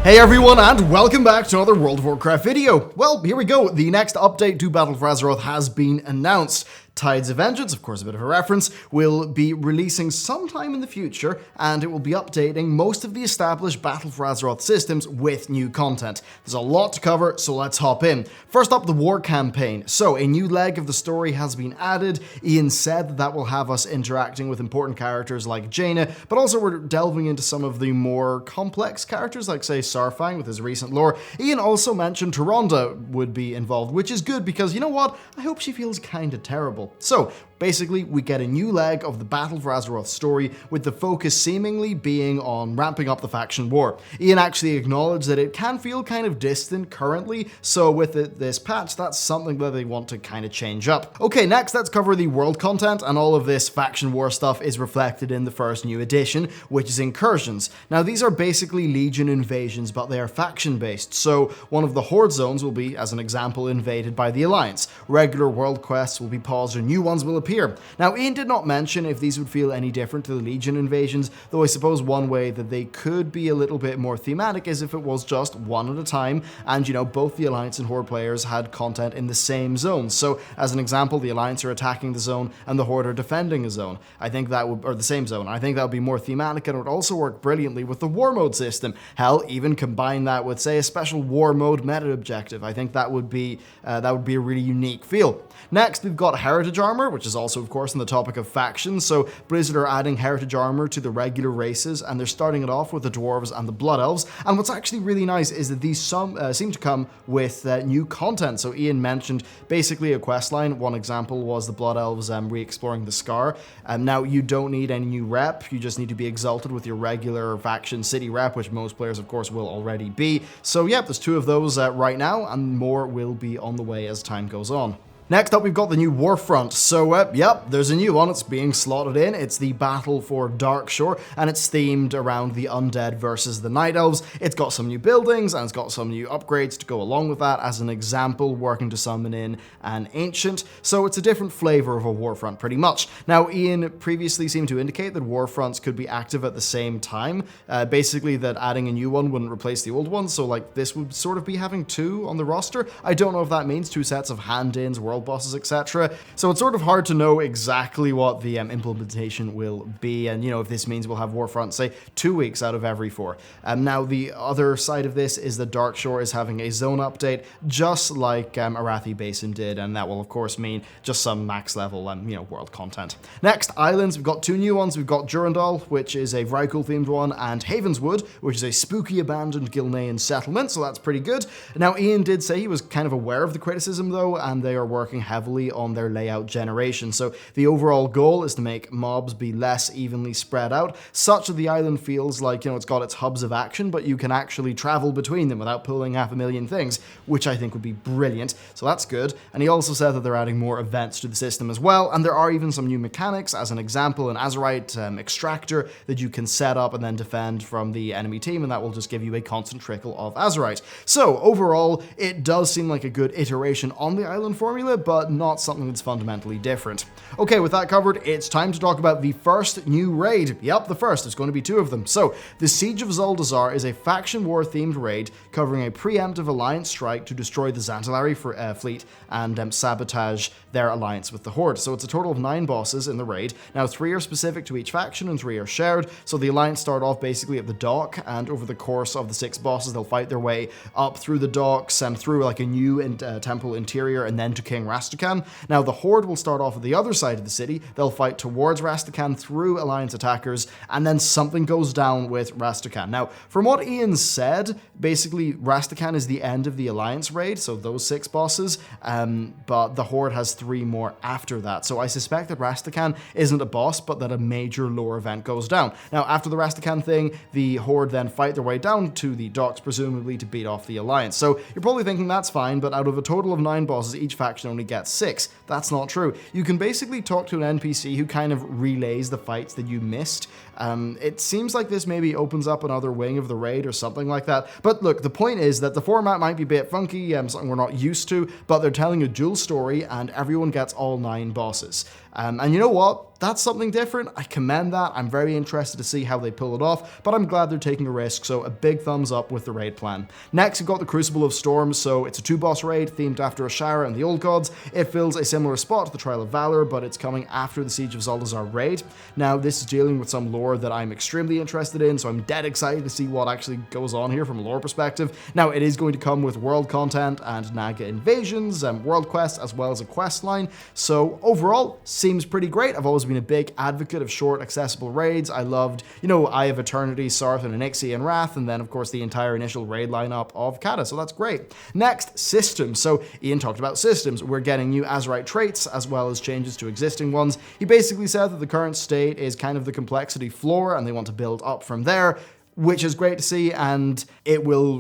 Hey everyone, and welcome back to another World of Warcraft video. Well, here we go. The next update to Battle for Azeroth has been announced. Tides of Vengeance, of course a bit of a reference, will be releasing sometime in the future, and it will be updating most of the established Battle for Azeroth systems with new content. There's a lot to cover, so let's hop in. First up, the war campaign. So, a new leg of the story has been added. Ian said that will have us interacting with important characters like Jaina, but also we're delving into some of the more complex characters like, say, Sarfang with his recent lore. Ian also mentioned Taronda would be involved, which is good because, you know what, I hope she feels kinda terrible. So, basically, we get a new leg of the Battle for Azeroth story, with the focus seemingly being on ramping up the faction war. Ian actually acknowledged that it can feel kind of distant currently, so with this patch, that's something that they want to kind of change up. Okay, next let's cover the world content, and all of this faction war stuff is reflected in the first new edition, which is Incursions. Now, these are basically Legion invasions, but they are faction-based, so one of the Horde zones will be, as an example, invaded by the Alliance. Regular world quests will be paused and new ones will appear. Now, Ian did not mention if these would feel any different to the Legion invasions, though I suppose one way that they could be a little bit more thematic is if it was just one at a time, and, you know, both the Alliance and Horde players had content in the same zone. So, as an example, the Alliance are attacking the zone and the Horde are defending a zone. I think that would, or the same zone. I think that would be more thematic, and it would also work brilliantly with the war mode system. Hell, even combine that with, say, a special war mode meta objective. I think that would be a really unique feel. Next, we've got Heritage Armor, which is also, of course, on the topic of factions. So Blizzard are adding Heritage Armor to the regular races, and they're starting it off with the Dwarves and the Blood Elves. And what's actually really nice is that these seem to come with new content. So Ian mentioned basically a quest line. One example was the Blood Elves re-exploring the Scar. Now, you don't need any new rep. You just need to be exalted with your regular faction city rep, which most players, of course, will already be. So, yeah, there's two of those right now, and more will be on the way as time goes on. Next up, we've got the new Warfront. So, yep, there's a new one. It's being slotted in. It's the Battle for Darkshore, and it's themed around the undead versus the Night Elves. It's got some new buildings, and it's got some new upgrades to go along with that. As an example, working to summon in an Ancient. So it's a different flavor of a Warfront, pretty much. Now, Ian previously seemed to indicate that Warfronts could be active at the same time. Basically, that adding a new one wouldn't replace the old one, so, like, this would sort of be having two on the roster. I don't know if that means two sets of hand-ins, world bosses, etc. So it's sort of hard to know exactly what the implementation will be, and, you know, if this means we'll have Warfront, say, 2 weeks out of every 4. Now, the other side of this is that Darkshore is having a zone update, just like Arathi Basin did, and that will, of course, mean just some max level, world content. Next, Islands. We've got 2 new ones. We've got Durandal, which is a Vrykul themed one, and Havenswood, which is a spooky abandoned Gilnean settlement, so that's pretty good. Now, Ian did say he was kind of aware of the criticism, though, and they are working heavily on their layout generation. So the overall goal is to make mobs be less evenly spread out, such that the island feels like, it's got its hubs of action, but you can actually travel between them without pulling 500,000 things, which I think would be brilliant. So that's good. And he also said that they're adding more events to the system as well, and there are even some new mechanics. As an example, an Azerite extractor that you can set up and then defend from the enemy team, and that will just give you a constant trickle of Azerite. So overall, it does seem like a good iteration on the island formula, but not something that's fundamentally different. Okay, with that covered, it's time to talk about the first new raid. Yep, the first. There's going to be 2 of them. So, the Siege of Zuldazar is a faction war-themed raid covering a preemptive alliance strike to destroy the Xantalari fleet and sabotage their alliance with the Horde. So it's a total of 9 bosses in the raid. Now, 3 are specific to each faction and 3 are shared. So the alliance start off basically at the dock, and over the course of the 6 bosses, they'll fight their way up through the docks and through like a new temple interior and then to King Rastakhan. Now, the Horde will start off at the other side of the city. They'll fight towards Rastakhan through Alliance attackers, and then something goes down with Rastakhan. Now, from what Ian said, basically Rastakhan is the end of the Alliance raid, so those 6 bosses, but the Horde has 3 more after that. So I suspect that Rastakhan isn't a boss, but that a major lore event goes down. Now, after the Rastakhan thing, the Horde then fight their way down to the docks, presumably to beat off the Alliance. So you're probably thinking that's fine, but out of a total of 9 bosses, each faction only gets 6. That's not true. You can basically talk to an NPC who kind of relays the fights that you missed. It seems like this maybe opens up another wing of the raid or something like that. But look, the point is that the format might be a bit funky, something we're not used to, but they're telling a dual story and everyone gets all 9 bosses. And you know what? That's something different. I commend that. I'm very interested to see how they pull it off, but I'm glad they're taking a risk, so a big thumbs up with the raid plan. Next, we've got the Crucible of Storms, so it's a 2-boss raid themed after Ashara and the Old Gods. It fills a similar spot to the Trial of Valor, but it's coming after the Siege of Zuldazar raid. Now, this is dealing with some lore that I'm extremely interested in, so I'm dead excited to see what actually goes on here from a lore perspective. Now, it is going to come with world content and Naga invasions and world quests, as well as a quest line, so overall, seems pretty great. I've always been a big advocate of short, accessible raids. I loved, Eye of Eternity, Sarth and Onyxia and Wrath, and then, of course, the entire initial raid lineup of Kata, so that's great. Next, systems. So, Ian talked about systems. We're getting new Azerite traits, as well as changes to existing ones. He basically said that the current state is kind of the complexity floor, and they want to build up from there, which is great to see, and it will,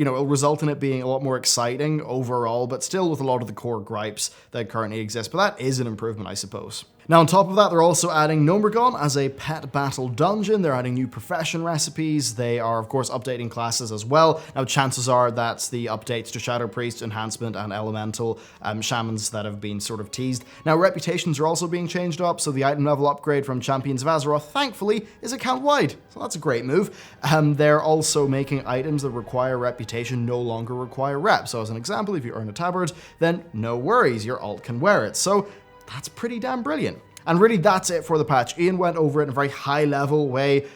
it'll result in it being a lot more exciting overall, but still with a lot of the core gripes that currently exist. But that is an improvement, I suppose. Now, on top of that, they're also adding Gnomeregan as a pet battle dungeon. They're adding new profession recipes. They are, of course, updating classes as well. Now, chances are that's the updates to Shadow Priest, Enhancement, and Elemental Shamans that have been sort of teased. Now, reputations are also being changed up, so the item level upgrade from Champions of Azeroth, thankfully, is account-wide. So that's a great move. They're also making items that require reputation no longer require rep. So as an example, if you earn a tabard, then no worries, your alt can wear it. So that's pretty damn brilliant. And really, that's it for the patch. Ian went over it in a very high-level way.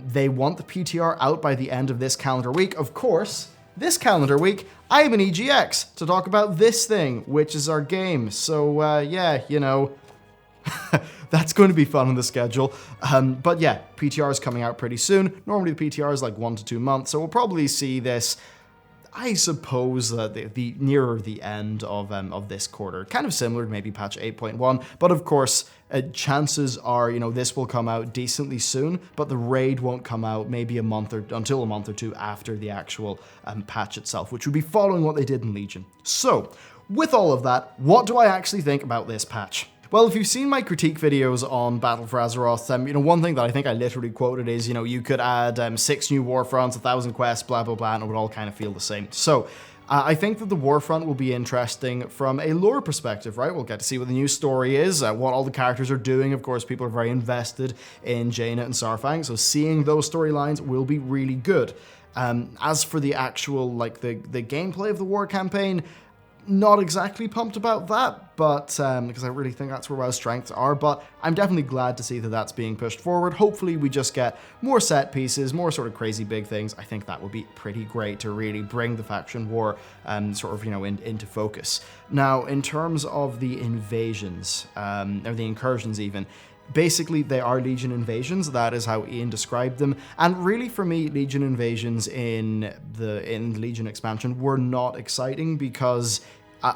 They want the PTR out by the end of this calendar week. Of course, this calendar week, I have an EGX to talk about this thing, which is our game. So, yeah, that's going to be fun on the schedule. But yeah, PTR is coming out pretty soon. Normally, the PTR is like 1 to 2 months, so we'll probably see this, I suppose, the nearer the end of this quarter. Kind of similar to maybe patch 8.1, but of course, chances are, this will come out decently soon, but the raid won't come out maybe until a month or two after the actual patch itself, which would be following what they did in Legion. So, with all of that, what do I actually think about this patch? Well, if you've seen my critique videos on Battle for Azeroth, one thing that I think I literally quoted is, you could add 6 new Warfronts, 1,000 quests, blah, blah, blah, and it would all kind of feel the same. So, I think that the Warfront will be interesting from a lore perspective, right? We'll get to see what the new story is, what all the characters are doing. Of course, people are very invested in Jaina and Sarfang, so seeing those storylines will be really good. As for the actual, the gameplay of the war campaign, not exactly pumped about that, but because I really think that's where WoW's strengths are, but I'm definitely glad to see that that's being pushed forward. Hopefully we just get more set pieces, more sort of crazy big things. I think that would be pretty great to really bring the faction war into focus. Now, in terms of the invasions, or the incursions even, basically, they are Legion invasions. That is how Ian described them. And really, for me, Legion invasions in the Legion expansion were not exciting because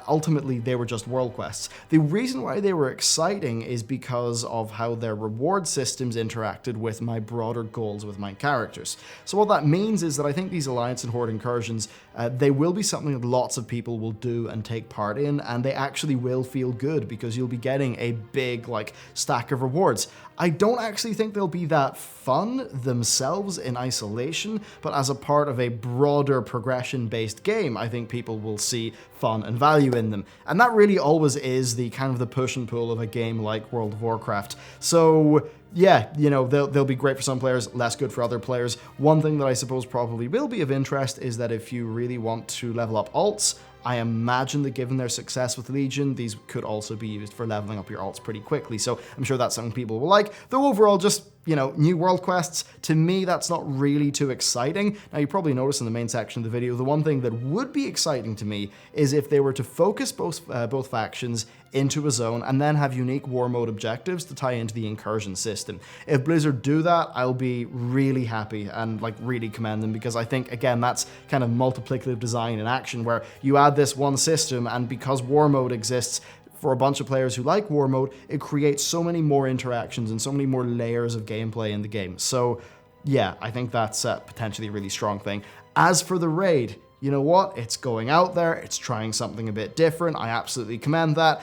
ultimately they were just world quests. The reason why they were exciting is because of how their reward systems interacted with my broader goals with my characters. So what that means is that I think these Alliance and Horde incursions, they will be something that lots of people will do and take part in, and they actually will feel good because you'll be getting a big stack of rewards. I don't actually think they'll be that fun themselves in isolation, but as a part of a broader progression-based game, I think people will see fun and value in them. And that really always is the kind of the push and pull of a game like World of Warcraft. So yeah, they'll be great for some players, less good for other players. One thing that I suppose probably will be of interest is that if you really want to level up alts, I imagine that given their success with Legion, these could also be used for leveling up your alts pretty quickly. So I'm sure that's something people will like. Though overall, just, new world quests, to me, that's not really too exciting. Now, you probably noticed in the main section of the video, the one thing that would be exciting to me is if they were to focus both factions into a zone and then have unique war mode objectives to tie into the incursion system. If Blizzard do that, I'll be really happy and really commend them, because I think, again, that's kind of multiplicative design in action where you add this one system, and because war mode exists for a bunch of players who like war mode, it creates so many more interactions and so many more layers of gameplay in the game. So yeah, I think that's potentially a really strong thing. As for the raid, you know what? It's going out there. It's trying something a bit different. I absolutely commend that.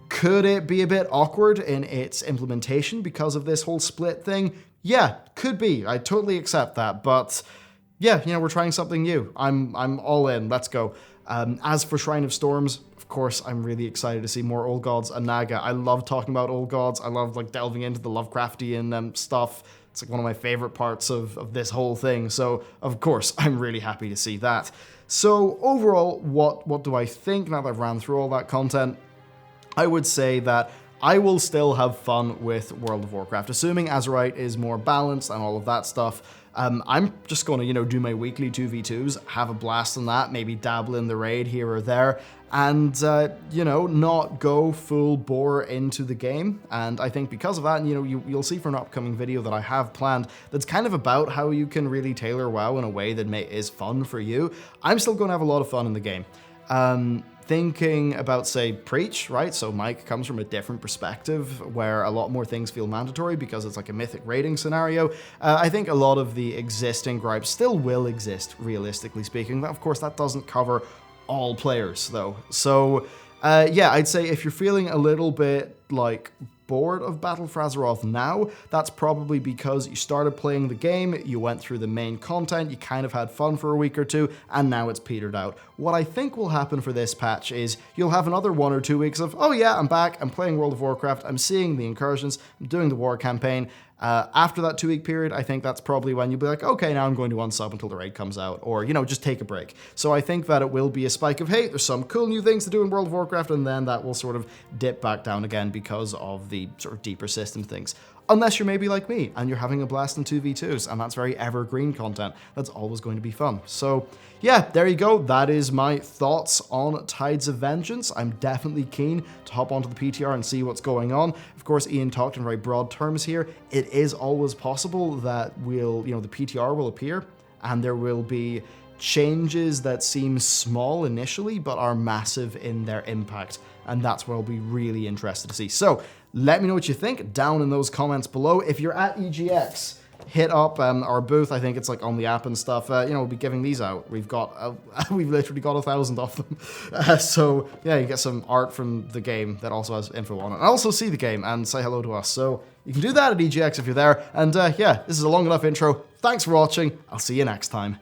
Could it be a bit awkward in its implementation because of this whole split thing? Yeah, could be. I totally accept that. But yeah, we're trying something new. I'm all in. Let's go. As for Shrine of Storms, of course, I'm really excited to see more Old Gods and Naga. I love talking about Old Gods. I love like delving into the Lovecraftian stuff. It's like one of my favorite parts of this whole thing. So, of course, I'm really happy to see that. So, overall, what do I think now that I've ran through all that content? I would say that I will still have fun with World of Warcraft, assuming Azeroth is more balanced and all of that stuff. I'm just going to, do my weekly 2v2s, have a blast on that, maybe dabble in the raid here or there, and, not go full bore into the game. And I think because of that, and, you'll see for an upcoming video that I have planned that's kind of about how you can really tailor WoW in a way that is fun for you. I'm still going to have a lot of fun in the game. Thinking about, say, Preach, right? So Mike comes from a different perspective where a lot more things feel mandatory because it's like a mythic raiding scenario. I think a lot of the existing gripes still will exist, realistically speaking. Of course, that doesn't cover all players, though. So, I'd say if you're feeling a little bit, like, bored of Battle for Azeroth now, that's probably because you started playing the game, you went through the main content, you kind of had fun for a week or two, and now it's petered out. What I think will happen for this patch is you'll have another 1 or 2 weeks of, oh yeah, I'm back, I'm playing World of Warcraft, I'm seeing the incursions, I'm doing the war campaign. After that 2-week period, I think that's probably when you'll be like, okay, now I'm going to unsub until the raid comes out, or, just take a break. So I think that it will be a spike of, hey, there's some cool new things to do in World of Warcraft, and then that will sort of dip back down again because of the sort of deeper system things. Unless you're maybe like me, and you're having a blast in 2v2s, and that's very evergreen content. That's always going to be fun. So, yeah, there you go. That is my thoughts on Tides of Vengeance. I'm definitely keen to hop onto the PTR and see what's going on. Of course, Ian talked in very broad terms here. It is always possible that the PTR will appear, and there will be changes that seem small initially, but are massive in their impact. And that's what I'll be really interested to see. So, let me know what you think down in those comments below. If you're at EGX, hit up our booth. I think it's like on the app and stuff. We'll be giving these out. We've literally got 1,000 of them. So yeah, you get some art from the game that also has info on it. And also see the game and say hello to us. So you can do that at EGX if you're there. And this is a long enough intro. Thanks for watching. I'll see you next time.